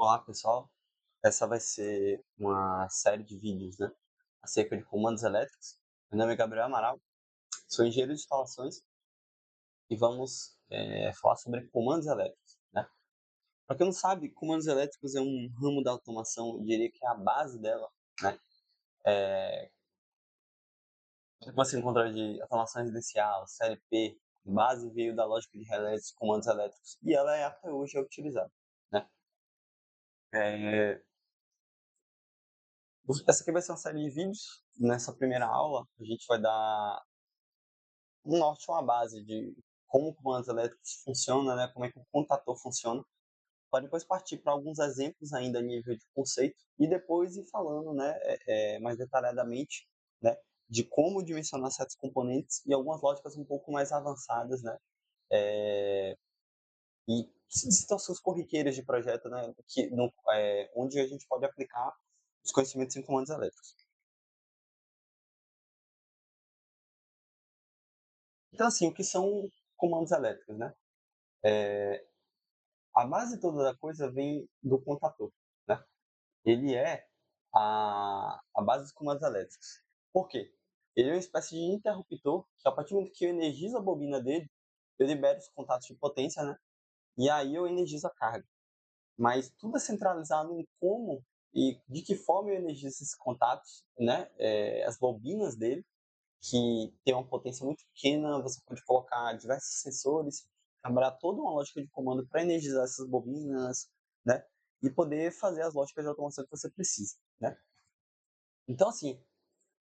Olá, pessoal. Essa vai ser uma série de vídeos, né, acerca de comandos elétricos. Meu nome é Gabriel Amaral, sou engenheiro de instalações e vamos falar sobre comandos elétricos, né? Para quem não sabe, comandos elétricos é um ramo da automação, eu diria que é a base dela, né? Você encontra de automação residencial, CLP, base veio da lógica de relés de comandos elétricos e ela até hoje é utilizada, né? É, Essa aqui vai ser uma série de vídeos. Nessa primeira aula, a gente vai dar um norte, uma base de como comandos elétricos funcionam, né, como é que o contator funciona, para depois partir para alguns exemplos ainda a nível de conceito e depois ir falando, né, mais detalhadamente, né, de como dimensionar certos componentes e algumas lógicas um pouco mais avançadas, né, e situações corriqueiras de projeto, né, onde a gente pode aplicar os conhecimentos em comandos elétricos. Então, assim, o que são comandos elétricos, né? A base toda da coisa vem do contator, né? Ele é a base dos comandos elétricos. Por quê? Ele é uma espécie de interruptor que, a partir do momento que eu energizo a bobina dele, eu libero os contatos de potência, né? E aí eu energizo a carga. Mas tudo é centralizado em como e de que forma eu energizo esses contatos, né? As bobinas dele, que tem uma potência muito pequena, você pode colocar diversos sensores, trabalhar toda uma lógica de comando para energizar essas bobinas, né? E poder fazer as lógicas de automação que você precisa, né? Então, assim,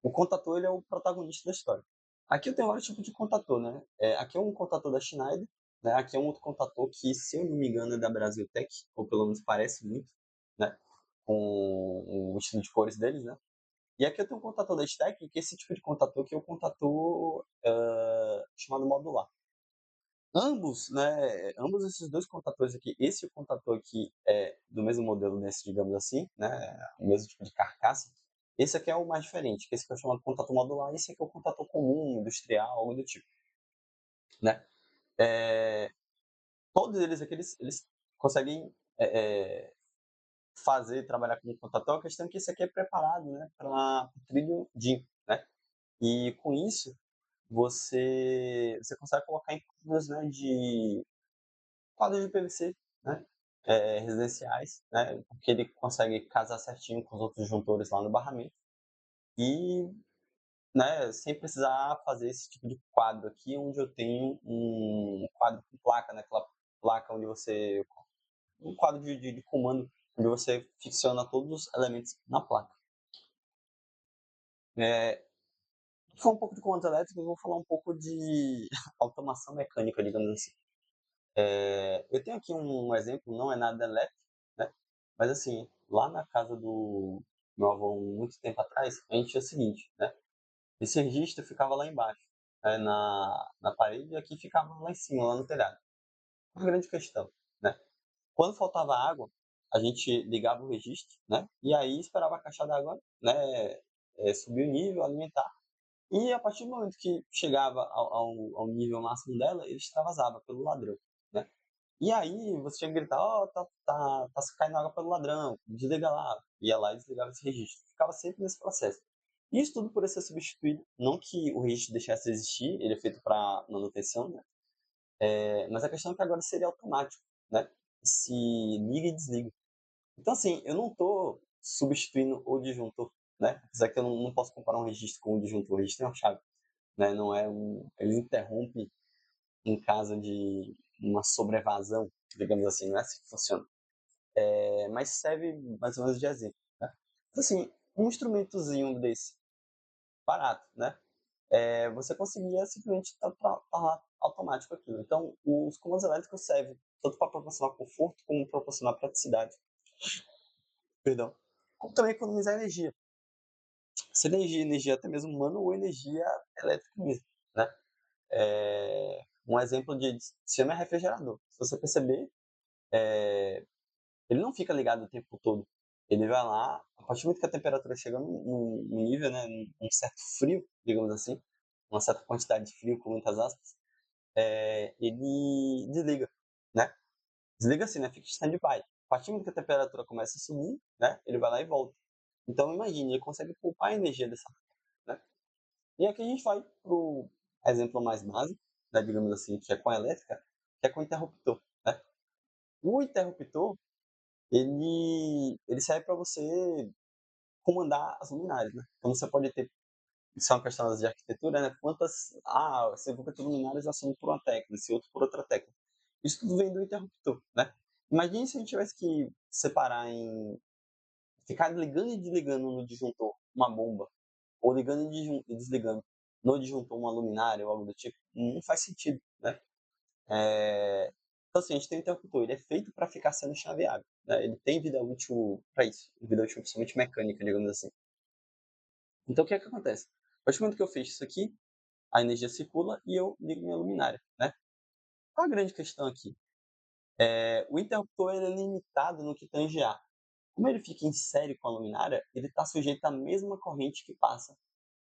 o contator ele é o protagonista da história. Aqui eu tenho vários tipos de contator, né? Aqui é um contator da Schneider, né? Aqui é um outro contator que, se eu não me engano, é da Brasiltech, ou pelo menos parece muito, né? Com o estilo de cores deles, né? E aqui eu tenho um contator da Stack, que é esse tipo de contator que é o contator chamado modular. Ambos esses dois contatores aqui, esse contator aqui é do mesmo modelo desse, digamos assim, né, o mesmo tipo de carcaça. Esse aqui é o mais diferente, que esse aqui é o chamado contator modular, esse aqui é o contator comum, industrial, algo do tipo, né. É, Todos eles aqui, eles conseguem trabalhar com o contator, a questão é que esse aqui é preparado, né, para o trilho DIN, né. E com isso, você consegue colocar em quadros, né, quadros de PVC, né, residenciais, né, porque ele consegue casar certinho com os outros juntores lá no barramento e, né, sem precisar fazer esse tipo de quadro aqui, onde eu tenho um quadro com placa, né, aquela placa onde você um quadro de comando, onde você ficciona todos os elementos na placa. Eh, Foi um pouco de comandos elétricos, eu vou falar um pouco de automação mecânica, digamos assim. Eu tenho aqui um exemplo, não é nada elétrico, né? Mas assim, lá na casa do meu avô, muito tempo atrás, a gente tinha o seguinte, né? Esse registro ficava lá embaixo, né? Na parede, e aqui ficava lá em cima, lá no telhado. Uma grande questão, né? Quando faltava água, a gente ligava o registro, né? E aí esperava a caixa d'água, né? Subir o nível, alimentar. E a partir do momento que chegava ao nível máximo dela, ele extravasava pelo ladrão, né? E aí você tinha que gritar, ó, tá caindo água pelo ladrão, desliga lá. Ia lá e desligava esse registro. Ficava sempre nesse processo. Isso tudo poderia ser substituído, não que o registro deixasse de existir, ele é feito para manutenção, né? Mas a questão é que agora seria automático, né? Se liga e desliga. Então, assim, eu não estou substituindo o disjuntor, né? Apesar que eu não posso comparar um registro com um disjuntor. O registro é uma chave, né? Não é ele interrompe em caso de uma sobrevasão, digamos assim, não é assim que funciona. Mas serve mais ou menos de exemplo, né? Então, assim, um instrumentozinho desse, barato, né? Você conseguia simplesmente tornar automático aquilo. Então, os comandos elétricos servem tanto para proporcionar conforto como proporcionar praticidade, perdão, como também economizar energia. Se energia até mesmo humana ou energia elétrica mesmo, né? Um exemplo de sistema é refrigerador. Se você perceber, ele não fica ligado o tempo todo. Ele vai lá, a partir do momento que a temperatura chega num nível, né, num certo frio, digamos assim, uma certa quantidade de frio, com muitas aspas, ele desliga, né? Desliga assim, né? Fica em stand-by. A partir do momento que a temperatura começa a subir, né, ele vai lá e volta. Então imagine, ele consegue poupar energia dessa forma, né. E aqui a gente vai para o exemplo mais básico, né, digamos assim, que é com a elétrica, que é com o interruptor, né. O interruptor, ele serve para você comandar as luminárias, né. Então você pode ter, isso é uma questão de arquitetura, né, você coloca luminárias acendem por uma tecla, esse outro por outra tecla. Isso tudo vem do interruptor, né. Imagine se a gente tivesse que separar em ficar ligando e desligando no disjuntor uma bomba, ou ligando e desligando no disjuntor uma luminária ou algo do tipo, não faz sentido, né. Então assim, a gente tem o interruptor, ele é feito para ficar sendo chaveado, né, ele tem vida útil para isso, vida útil principalmente mecânica, digamos assim. Então o que é que acontece? A partir do momento que eu fecho isso aqui, a energia circula e eu ligo minha luminária, né. Qual a grande questão aqui? O interruptor ele é limitado no que tange a como ele fica em série com a luminária, ele está sujeito à mesma corrente que passa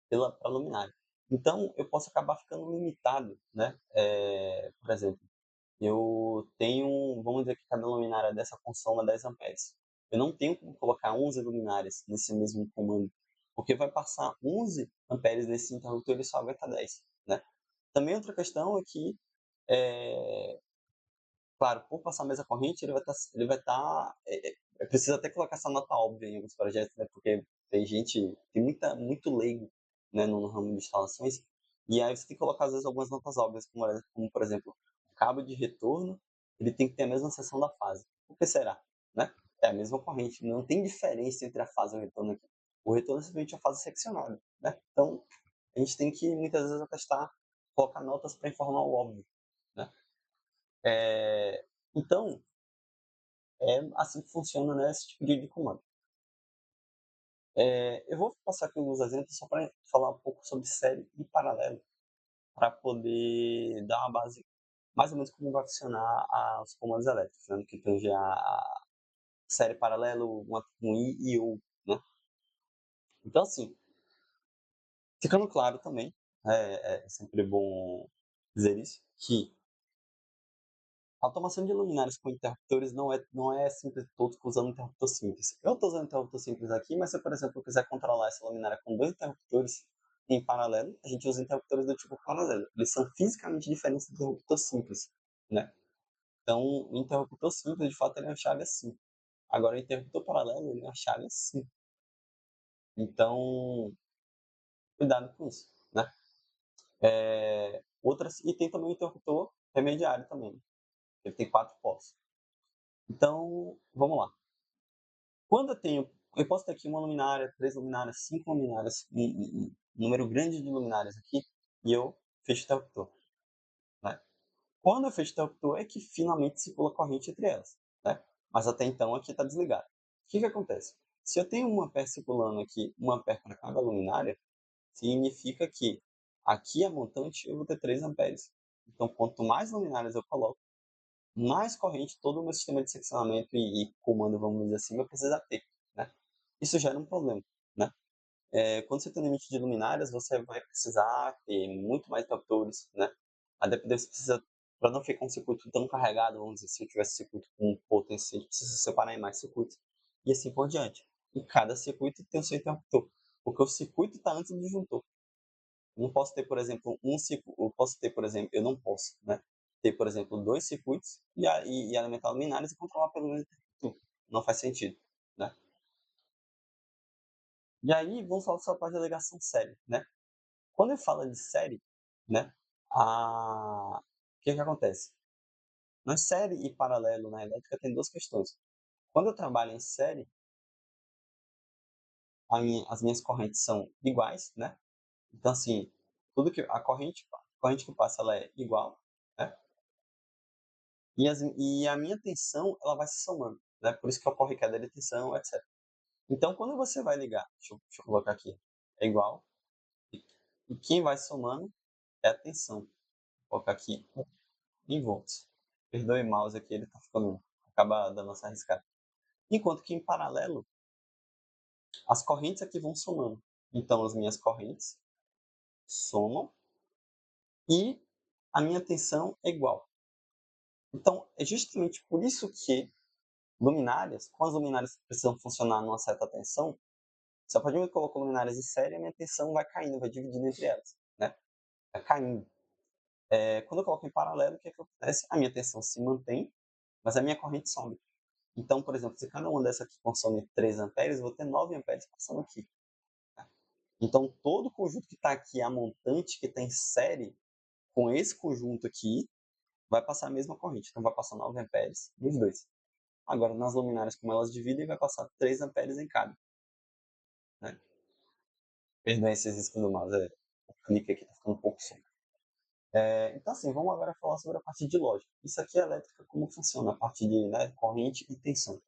pela luminária. Então, eu posso acabar ficando limitado, né? Por exemplo, eu tenho, vamos dizer que cada luminária dessa consoma 10 amperes. Eu não tenho como colocar 11 luminárias nesse mesmo comando, porque vai passar 11 amperes nesse interruptor e ele só aguenta 10, né? Também outra questão é que, é, claro, por passar a mesma corrente, ele vai estar, precisa até colocar essa nota óbvia em alguns projetos, né, porque muito leigo, né, no ramo de instalações, e aí você tem que colocar às vezes algumas notas óbvias, como por exemplo, o cabo de retorno, ele tem que ter a mesma seção da fase. Por que será? Né? É a mesma corrente, não tem diferença entre a fase e o retorno aqui. O retorno é simplesmente a fase seccionada, né? Então, a gente tem que muitas vezes atestar, colocar notas para informar o óbvio, né? Então, é assim que funciona, né, esse tipo de comando. Eu vou passar aqui alguns exemplos só para falar um pouco sobre série e paralelo, para poder dar uma base mais ou menos como vai funcionar os comandos elétricos, né, no que tange a série paralelo, um I e U, né. Então assim, ficando claro também, é sempre bom dizer isso, que a automação de luminárias com interruptores não é simples todos usando interruptor simples. Eu estou usando interruptor simples aqui, mas se, por exemplo, eu quiser controlar essa luminária com dois interruptores em paralelo, a gente usa interruptores do tipo paralelo. Eles são fisicamente diferentes do interruptor simples, né? Então, o interruptor simples, de fato, ele é uma chave assim. Agora, o interruptor paralelo, ele é uma chave assim. Então, cuidado com isso, né? E tem também o interruptor remediário também. Ele tem 4 polos. Então, vamos lá. Quando eu posso ter aqui uma luminária, 3 luminárias, 5 luminárias, um número grande de luminárias aqui, e eu fecho o interruptor, né. Quando eu fecho o interruptor é que finalmente circula a corrente entre elas, né, mas até então aqui está desligado. O que que acontece? Se eu tenho 1 ampere circulando aqui, 1 ampere para cada luminária, significa que aqui a montante eu vou ter 3 amperes. Então quanto mais luminárias eu coloco, mais corrente todo o meu sistema de seccionamento e comando, vamos dizer assim, vai precisar ter, né. Isso gera um problema, né. Quando você tem um limite de luminárias, você vai precisar ter muito mais interruptores, né. A depender você precisa, para não ficar um circuito tão carregado, vamos dizer, se eu tivesse circuito com potência, a gente precisa separar em mais circuitos, e assim por diante. E cada circuito tem o seu interruptor, porque o circuito está antes do disjuntor. Eu não posso ter, por exemplo, eu não posso, né, ter, por exemplo, 2 circuitos e alimentar luminárias e controlar pelo mesmo interruptor. Não faz sentido, né. E aí, vamos falar sobre a parte da ligação série, né. Quando eu falo de série, né, o que que acontece? Na série e paralelo na elétrica tem 2 questões. Quando eu trabalho em série, as minhas correntes são iguais, né, então assim, tudo que a corrente que passa ela é igual, né, e a minha tensão ela vai se somando, né, por isso que ocorre queda de tensão, etcétera. Então quando você vai ligar, deixa eu colocar aqui, é igual, e quem vai somando é a tensão. Vou colocar aqui em volts. Perdoe o mouse aqui, ele tá ficando, acaba dando essa arriscada. Enquanto que em paralelo, as correntes aqui vão somando. Então as minhas correntes somam e a minha tensão é igual. Então é justamente por isso que Luminárias, com as luminárias que precisam funcionar numa certa tensão, se a partir do momento que eu coloco luminárias em série, a minha tensão vai caindo, vai dividindo entre elas, né? Vai caindo. Quando eu coloco em paralelo, o que acontece? A minha tensão se mantém, mas a minha corrente sobe. Então, por exemplo, se cada uma dessas aqui consome 3 amperes, eu vou ter 9 amperes passando aqui. Tá? Então, todo o conjunto que está aqui, a montante que está em série, com esse conjunto aqui, vai passar a mesma corrente. Então, vai passar 9 amperes nos dois. Agora, nas luminárias, como elas dividem, vai passar 3 amperes em cada. Né? Perdão esses riscos do mouse, o clique aqui está ficando um pouco solto. Então, assim, vamos agora falar sobre a parte de lógica. Isso aqui é elétrica, como funciona a parte de, né, corrente e tensão.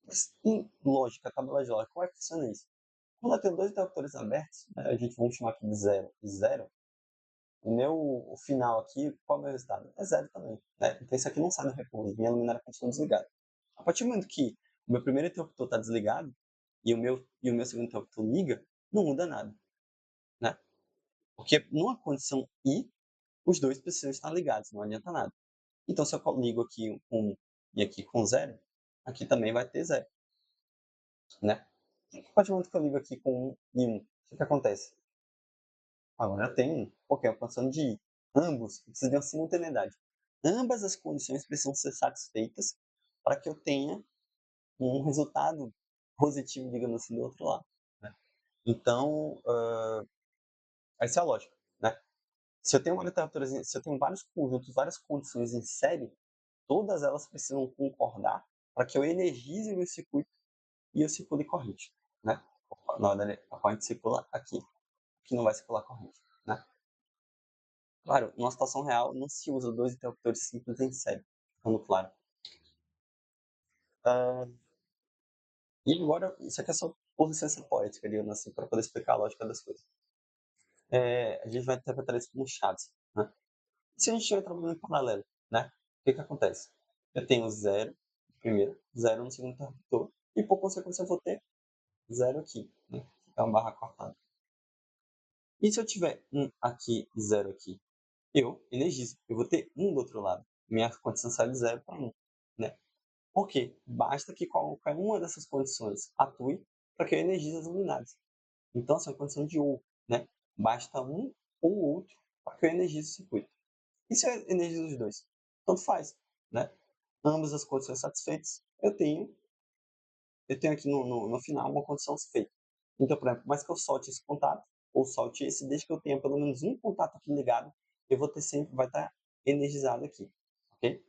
Mas em lógica, tabela de lógica, como é que funciona isso? Quando eu tenho dois interruptores abertos, né, a gente vamos chamar aqui de 0 e 0, o final aqui, qual é o meu resultado? É 0 também. Né? Então isso aqui não sai do recurso, minha luminária continua desligada. A partir do momento que o meu primeiro interruptor está desligado e o meu segundo interruptor liga, não muda nada. Né? Porque numa condição I, os dois precisam estar ligados, não adianta nada. Então, se eu ligo aqui com 1 e aqui com 0, aqui também vai ter 0. Né? A partir do momento que eu ligo aqui com 1 e 1, o que acontece? Agora tem 1, porque é uma condição de I. Ambos precisam de uma simultaneidade. Ambas as condições precisam ser satisfeitas para que eu tenha um resultado positivo, digamos assim, do outro lado. Né? Então, essa é a lógica. Né? Se eu tenho uma literatura, se eu tenho vários conjuntos, várias condições em série, todas elas precisam concordar para que eu energize o meu circuito e eu circule corrente. Né? Na verdade, a corrente circula aqui, que não vai circular corrente. Né? Claro, numa situação real, não se usa dois interruptores simples em série, ficando claro. Ah, e agora, isso aqui é só por licença poética, digamos assim, para poder explicar a lógica das coisas. A gente vai interpretar isso como chaves. Né? E se a gente estiver trabalhando em paralelo, né? O que acontece? Eu tenho zero no primeiro, zero no segundo interruptor, e por consequência eu vou ter zero aqui, né? É uma barra cortada. E se eu tiver um aqui e zero aqui? Eu energizo, eu vou ter um do outro lado. Minha condição sai de zero para um. Né? Porque basta que qualquer uma dessas condições atue para que eu energize as luminárias. Então, essa é uma condição de ou. Né? Basta um ou outro para que eu energize o circuito. E se eu energizo os dois? Tanto faz. Né? Ambas as condições satisfeitas, eu tenho aqui no final uma condição feita. Então, por exemplo, mais que eu solte esse contato, ou solte esse, desde que eu tenha pelo menos um contato aqui ligado, eu vou ter sempre, vai estar energizado aqui. Ok?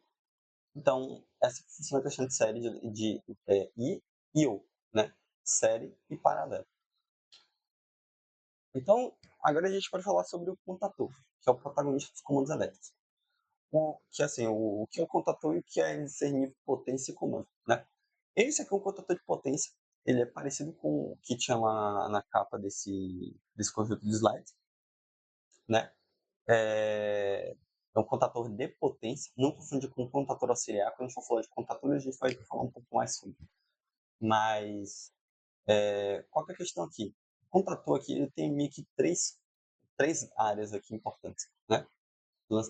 Então, essa funciona a questão de série de I e ou, né? Série e paralelo. Então, agora a gente pode falar sobre o contator, que é o protagonista dos comandos elétricos. O que é o contator e o que é discernir potência e comando, né? Esse aqui é um contator de potência, ele é parecido com o que tinha lá na capa desse conjunto de slides, né? É um contator de potência, não confundir com um contator auxiliar. Quando a gente for falar de contator, a gente vai falar um pouco mais sobre. Mas, qual que é a questão aqui? O contator aqui, ele tem meio que três áreas aqui importantes, né?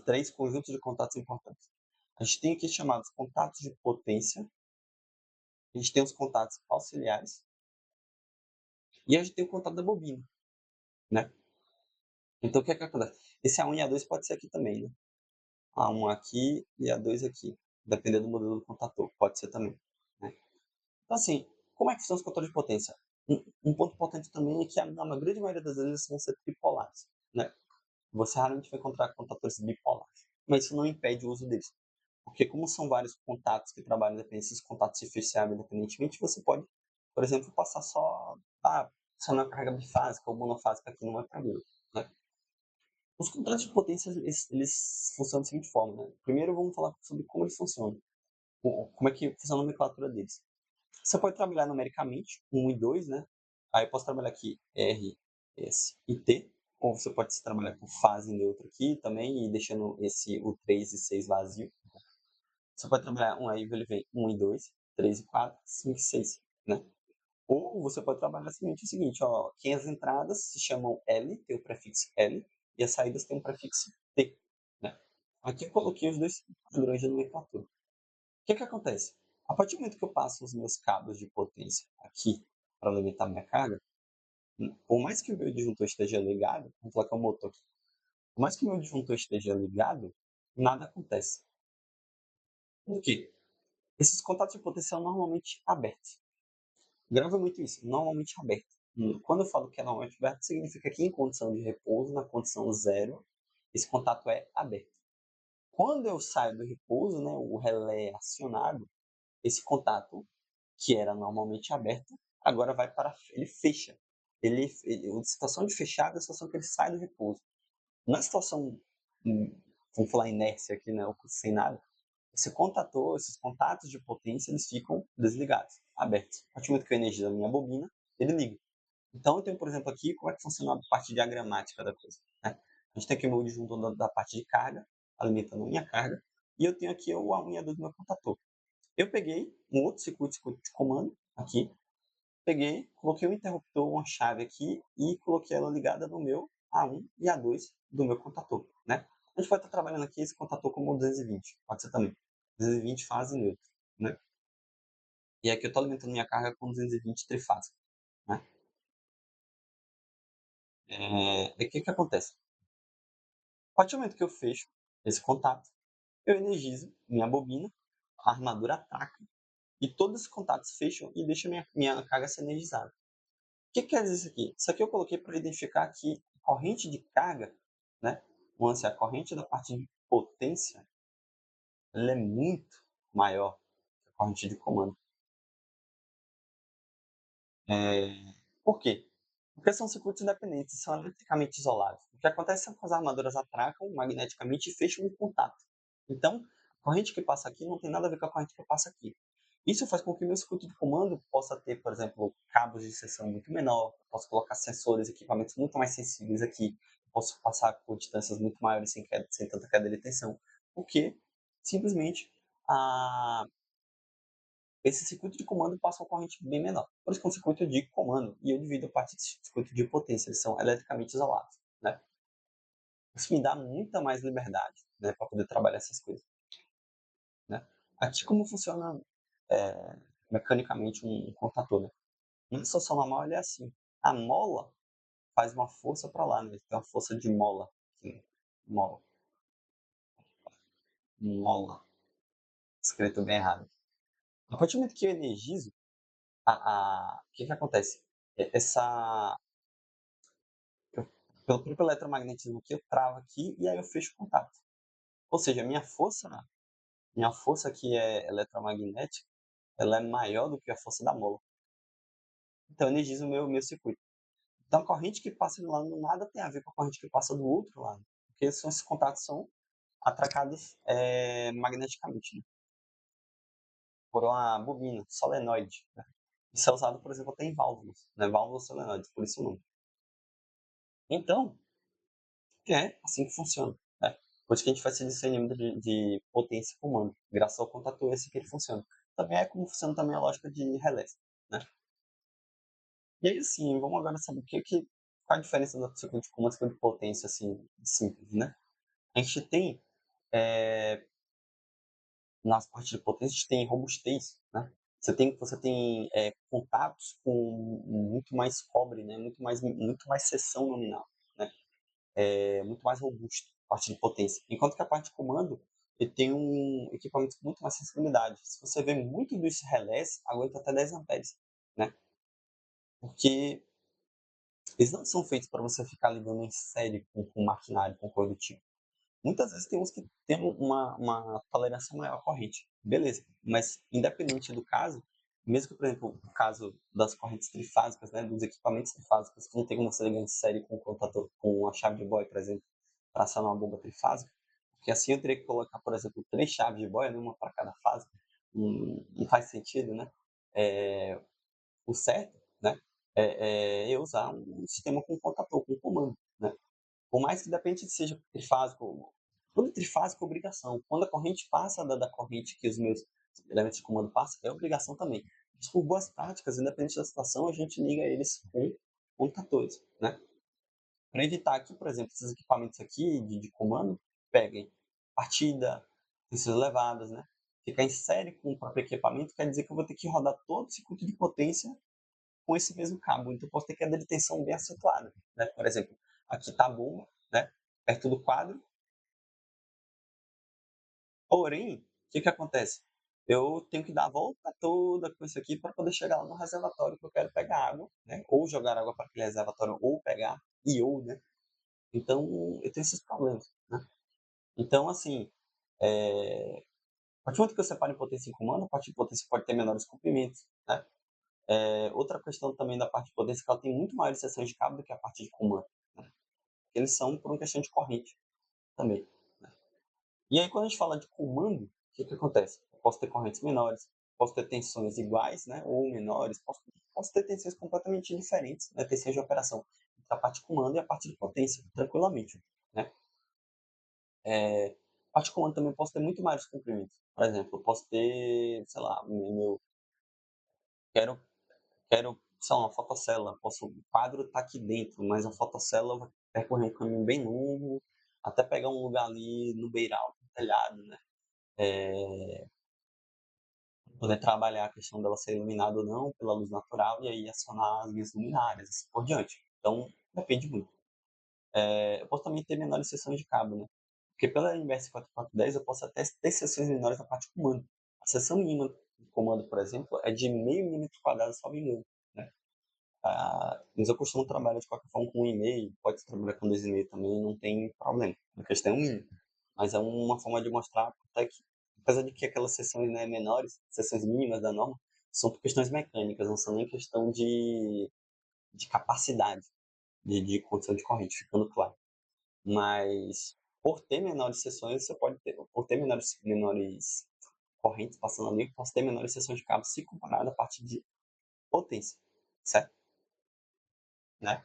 Três conjuntos de contatos importantes. A gente tem aqui chamados contatos de potência, a gente tem os contatos auxiliares e a gente tem o contato da bobina, né? Então, o que é que acontece? Esse A1 e A2 pode ser aqui também, né? A1 aqui e A2 aqui, dependendo do modelo do contator, pode ser também. Né? Então, assim, como é que são os contatores de potência? Um ponto importante também é que, na grande maioria das vezes, eles vão ser tripolares, né? Você raramente vai encontrar contatores bipolares, mas isso não impede o uso deles. Porque como são vários contatos que trabalham independentes, esses contatos se fecharem independentemente, você pode, por exemplo, passar só na carga bifásica ou monofásica, aqui não é problema. Né? Os contatos de potência, eles funcionam da seguinte forma. Né? Primeiro, vamos falar sobre como eles funcionam. Como é que funciona a nomenclatura deles. Você pode trabalhar numericamente, 1 e 2, né? Aí eu posso trabalhar aqui R, S e T. Ou você pode trabalhar com fase neutra aqui também, e deixando o 3 e 6 vazio. Você pode trabalhar aí ele vem 1 e 2, 3 e 4, 5 e 6, né? Ou você pode trabalhar o seguinte, ó, que as entradas se chamam L, tem o prefixo L, e as saídas têm o prefixo T, né? Aqui eu coloquei os dois padrões de nomenclatura. O que acontece? A partir do momento que eu passo os meus cabos de potência aqui para alimentar minha carga, por mais que o meu disjuntor esteja ligado, vamos falar que é o motor aqui, por mais que o meu disjuntor esteja ligado, nada acontece. Por quê? Esses contatos de potência são normalmente abertos. Grava muito isso, normalmente aberto. Quando eu falo que é normalmente aberto, significa que em condição de repouso, na condição zero, esse contato é aberto. Quando eu saio do repouso, né, o relé é acionado, esse contato, que era normalmente aberto, agora vai para ele fecha. A situação de fechado é a situação que ele sai do repouso. Na situação, vamos falar inércia aqui, né, sem nada, esses contatos de potência, eles ficam desligados, abertos. A partir do momento que eu energizo a minha bobina, ele liga. Então, eu tenho, por exemplo, aqui como é que funciona a parte diagramática da coisa. Né? A gente tem aqui o meu disjuntor da parte de carga, alimentando a minha carga, e eu tenho aqui o A1 e A2 do meu contator. Eu peguei um outro circuito de comando aqui, peguei, coloquei um interruptor, uma chave aqui e coloquei ela ligada no meu A1 e A2 do meu contator. Né? A gente pode estar trabalhando aqui esse contator como 220, pode ser também. 220 fase neutra. Né? E aqui eu estou alimentando minha carga com 220 trifásico. Né? E o que, que acontece? A partir do momento que eu fecho esse contato, eu energizo minha bobina, a armadura ataca, e todos os contatos fecham e deixam minha carga ser energizada. O que quer dizer isso aqui? Isso aqui eu coloquei para identificar que a corrente de carga, né, vamos dizer, a corrente da parte de potência, ela é muito maior que a corrente de comando. É... Por quê? Porque são circuitos independentes, são eletricamente isolados. O que acontece é que as armaduras atracam magneticamente e fecham o contato. Então, a corrente que passa aqui não tem nada a ver com a corrente que passa aqui. Isso faz com que o meu circuito de comando possa ter, por exemplo, cabos de seção muito menor, posso colocar sensores, equipamentos muito mais sensíveis aqui, posso passar por distâncias muito maiores sem tanta queda de tensão, porque simplesmente a esse circuito de comando passa uma corrente bem menor. Por isso que é um circuito de comando, e eu divido a parte de circuito de potência, eles são eletricamente isolados. Né? Isso me dá muita mais liberdade, né, para poder trabalhar essas coisas. Né? Aqui como funciona mecanicamente um contator. Né? Uma situação normal ele é assim. A mola faz uma força para lá, né? Tem uma força de mola. Aqui. Mola. Mola. Escrito bem errado. A partir do momento que eu energizo, o que acontece? Essa pelo próprio eletromagnetismo que eu travo aqui e aí eu fecho o contato. Ou seja, minha força que é eletromagnética, ela é maior do que a força da mola. Então eu energizo o meu circuito. Então a corrente que passa de um lado nada tem a ver com a corrente que passa do outro lado, porque esses contatos são atracados magneticamente, né? Por uma bobina solenoide. Né? Isso é usado, por exemplo, até em válvulas, né? Válvulas solenoides, por isso o nome. Então, é assim que funciona. Né? Por isso que a gente faz esse discernimento de potência e comando. Graças ao contator, é assim que ele funciona. Também é como funciona também a lógica de relés. Né? E aí, assim, vamos agora saber qual a diferença do circuito de comando e circuito de potência, assim, simples, né? A gente tem, nas partes de potência, a gente tem robustez, né? Você tem contatos com muito mais cobre, né? Muito mais seção nominal, né? Muito mais robusto, a parte de potência. Enquanto que a parte de comando, ele tem um equipamento com muito mais sensibilidade. Se você vê muito dos relés, aguenta até 10 amperes, né? Porque eles não são feitos para você ficar ligando em série com maquinário, com coisa do tipo. Muitas vezes tem uns que tem uma tolerância maior à corrente. Beleza, mas independente do caso, mesmo que, por exemplo, o caso das correntes trifásicas, né, dos equipamentos trifásicos, que não tem como você ligar em série com um contator, com uma chave de boy, por exemplo, para acionar uma bomba trifásica, porque assim eu teria que colocar, por exemplo, 3 chaves de boy, né, uma para cada fase, não faz sentido, né? O certo, né, eu usar um sistema com contator, com comando, né? Por mais que depende seja trifásico, tudo trifásico é obrigação. Quando a corrente passa da corrente que os meus elementos de comando passam, é obrigação também. Mas por boas práticas, independente da situação, a gente liga eles com contatores, né? Para evitar que, por exemplo, esses equipamentos aqui de comando peguem partida, tensões elevadas, né? ficar em série com o próprio equipamento, quer dizer que eu vou ter que rodar todo o circuito de potência com esse mesmo cabo. Então, eu posso ter queda de tensão bem acentuada, né? Por exemplo, aqui está a bomba, né? Perto do quadro. Porém, o que que acontece? Eu tenho que dar a volta toda com isso aqui para poder chegar lá no reservatório que eu quero pegar água, né? Ou jogar água para aquele reservatório, ou pegar, né? Então, eu tenho esses problemas, né? Então, assim, a partir do momento que eu separo em potência e comando, a parte de potência pode ter menores comprimentos, né? Outra questão também da parte de potência é que ela tem muito maiores seções de cabo do que a parte de comando, né? Eles são por uma questão de corrente também, né? E aí, quando a gente fala de comando, o que que acontece? Eu posso ter correntes menores, posso ter tensões iguais, né, ou menores, posso ter tensões completamente diferentes, né, tensões de operação entre a parte de comando e a parte de potência, tranquilamente, né? A parte de comando também posso ter muito mais comprimentos. Por exemplo, eu posso ter, sei lá, quero, sei lá, uma fotocélula, o quadro está aqui dentro, mas a fotocélula vai percorrer um caminho bem longo, até pegar um lugar ali no beiral, no telhado, né? Poder trabalhar a questão dela ser iluminada ou não pela luz natural e aí acionar as minhas luminárias, assim por diante. Então, depende muito. Eu posso também ter menores seções de cabo, né? Porque pela NBS 4410 eu posso até ter seções menores na parte de comando. A seção mínima de comando, por exemplo, é de meio milímetro quadrado, salvo engano, né? Mas eu costumo trabalhar de qualquer forma com 1,5, pode trabalhar com 2,5 também, não tem problema. A questão é o mínimo. Mas é uma forma de mostrar até que, apesar de que aquelas seções, né, menores, seções mínimas da norma, são por questões mecânicas, não são nem questão de capacidade de condição de corrente, ficando claro. Mas por ter menores seções, você pode ter, por ter menores correntes passando ali, posso ter menores seções de cabo se comparado à parte de potência, certo? Né?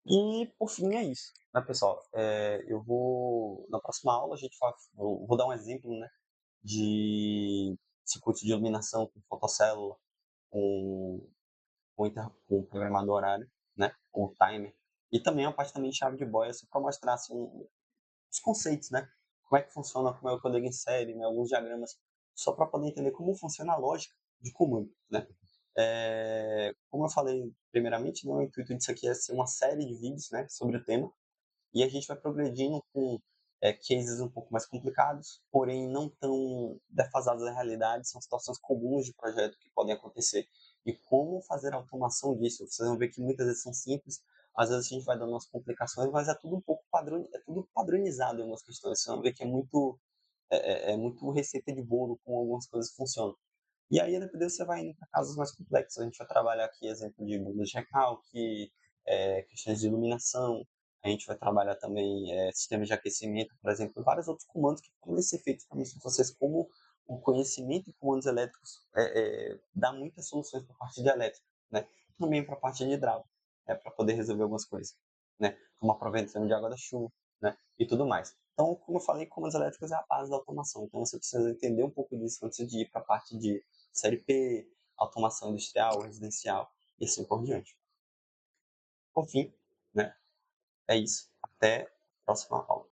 E por fim é isso, né, pessoal? Eu vou na próxima aula a gente vou dar um exemplo, né, de circuito de iluminação com fotocélula, com, com programador horário, né, com timer, e também a parte também de chave de boia, só para mostrar assim, os conceitos, né? Como é que funciona, como é o código em série, né, alguns diagramas, só para poder entender como funciona a lógica de comando, né? Como eu falei primeiramente, né, o intuito disso aqui é ser uma série de vídeos, né, sobre o tema, e a gente vai progredindo com cases um pouco mais complicados, porém não tão defasados da realidade, são situações comuns de projeto que podem acontecer. E como fazer a automação disso? Vocês vão ver que muitas vezes são simples, às vezes a gente vai dando umas complicações, mas é tudo um pouco é tudo padronizado em algumas questões. Vocês vão ver que é muito receita de bolo como algumas coisas funcionam. E aí, depois você vai indo para casos mais complexos. A gente vai trabalhar aqui exemplo de bunda de recalque, questões de iluminação. A gente vai trabalhar também sistemas de aquecimento, por exemplo, e vários outros comandos que podem ser feitos para vocês, como o conhecimento em comandos elétricos dá muitas soluções para a parte de elétrica, né? Também para a parte de hidráulica, para poder resolver algumas coisas, né? Como aproveitando de água da chuva, né? E tudo mais. Então, como eu falei, comandos elétricos é a base da automação. Então, você precisa entender um pouco disso antes de ir para a parte de série P, automação industrial, residencial e assim por diante. Por fim, né, é isso. Até a próxima aula.